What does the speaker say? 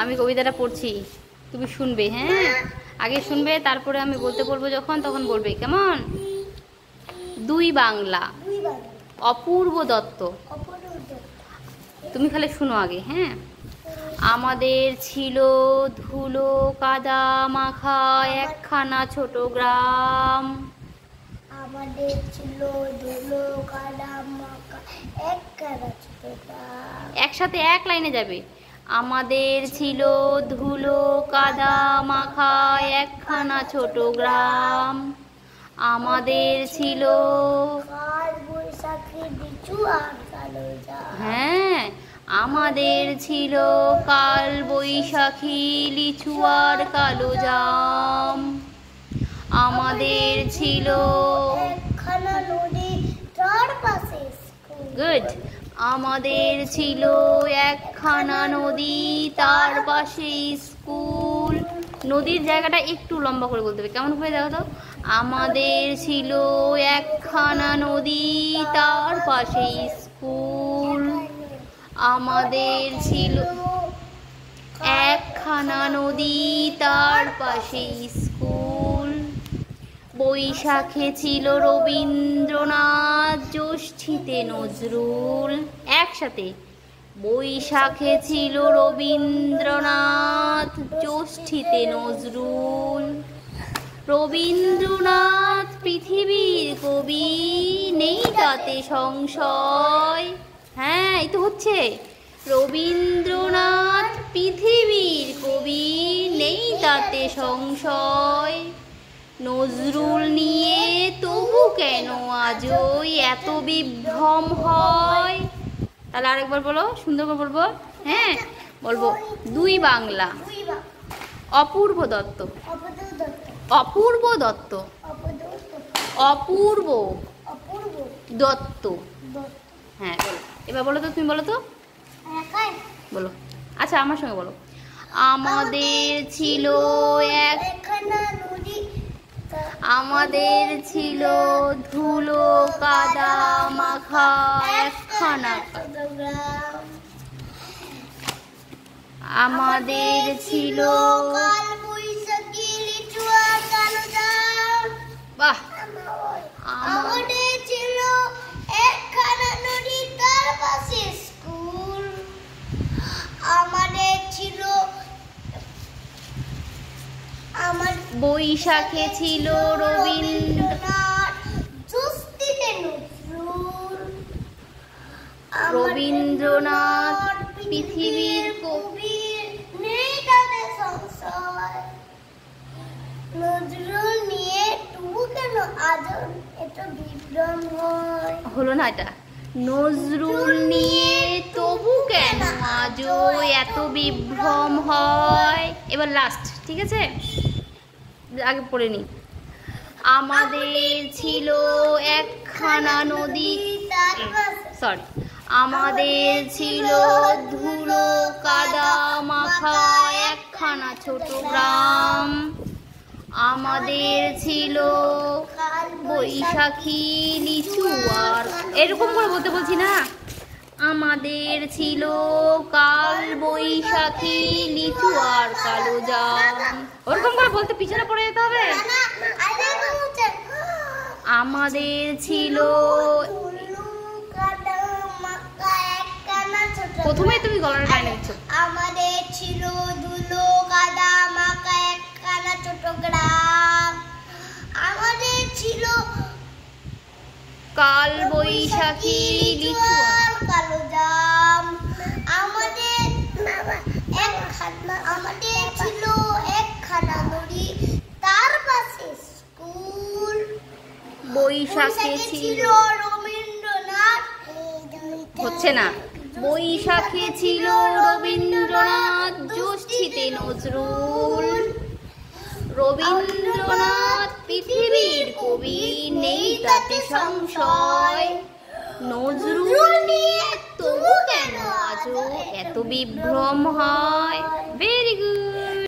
আমি কবিতাটা পড়ছি, তুমি শুনবে। হ্যাঁ, আগে শুনবে, তারপরে আমি বলতে বলবো যখন, তখন বলবে, কেমন? দুই বাংলা, অপূর্ব দত্ত। তুমি খালি শুনো আগে। হ্যাঁ, আমাদের ছিল ধুলো কাদা মাখা একখানা ছোট গ্রাম। আমাদের ছিল ধুলো কাদা মাখা একখানা ছোট গ্রাম। একসাথে এক লাইনে যাবে। আমাদের ছিল ধুলো কাদা মাখা একখানা ছোট গ্রাম। আমাদের ছিল কাল বৈশাখী লিচু আর কালো জাম। হ্যাঁ, আমাদের ছিল কাল বৈশাখী লিচু আর কালো জাম। আমাদের ছিল একখানা নদী তার পাশে স্কুল। গুড। আমাদের ছিল একখানা নদী তার পাশে স্কুল। নদীর জায়গাটা একটু লম্বা করে বলতে হবে, কেমন করে দেখো তো? আমাদের ছিল একখানা নদী তার পাশে স্কুল। আমাদের ছিল একখানা নদী তার পাশে স্কুল। বৈশাখে ছিল রবীন্দ্রনাথ, জ্যৈষ্ঠীতে নজরুল। একসাথে, বৈশাখে ছিল রবীন্দ্রনাথ, জ্যৈষ্ঠীতে নজরুল। রবীন্দ্রনাথ পৃথিবীর কবি, নেই তাতে সংশয়। হ্যাঁ, এই তো হচ্ছে। রবীন্দ্রনাথ পৃথিবীর কবি, নেই তাতে সংশয়। নজরুল নিয়ে তবু কেন আজও এত বিভ্রম হয়? তাহলে আরেকবার বলো, সুন্দর করে বলবো। হ্যাঁ, বলবো। দুই বাংলা, অপূর্ব দত্ত। অপূর্ব দত্ত। অপূর্ব দত্ত। হ্যাঁ, বলো। এবার বলো তো, তুমি বলো তো, বলো। আচ্ছা, আমার সঙ্গে বলো। আমাদের ছিল আমাদের ছিল ধুলো কাদা মাখা একখানা। আমাদের ছিল বাহ। আমাদের ছিল একখানা নদী তার পাশে স্কুল। আমাদের ছিল বৈশাখে ছিল রবীন্দ্রনাথ, জ্যৈষ্ঠীতে নজরুল। রবীন্দ্রনাথ পৃথিবীর কবি, নেই তাতে সংশয়। নজরুল নিয়ে তবু কেন আজ এত বিভ্রম হয়? হলো না এটা? নজরুল নিয়ে তবু কেন আজও এত বিভ্রম হয়? এবার লাস্ট, ঠিক আছে? আগে পড়ে নি। আমাদের ছিল একখানা নদী, সরি, আমাদের ছিল ধুলো কাদা মাখা একখানা ছোট গ্রাম। আমাদের ছিল বৈশাখী লিচু আর, এরকম করে বলতে বলছি না। আমাদের ছিল কাল বৈশাখী লিচু আর কালো জাম। ওরকম করে বলতে পিছনে পড়ে যেতে হবে। আমাদের ছিল, প্রথমে তুমি গলার গায়ে নিচ্ছ। আমাদের ছিল ধুলো কাদা মাখা একখানা ছোট গ্রাম। আমাদের ছিল কাল বৈশাখী লিচু আর কালো জাম। আমাদের ছিল একখানা নদী তার পাশে স্কুল। বৈশাখে ছিল রবীন্দ্রনাথ, হচ্ছে না। বৈশাখে ছিল রবীন্দ্রনাথ, জ্যৈষ্ঠীতে নজরুল। রবীন্দ্রনাথ পৃথিবীর কবি, নেই তাতে সংশয়। নজরুল নিয়ে তবু কেন আজও এত বিভ্রম হয়? Very good.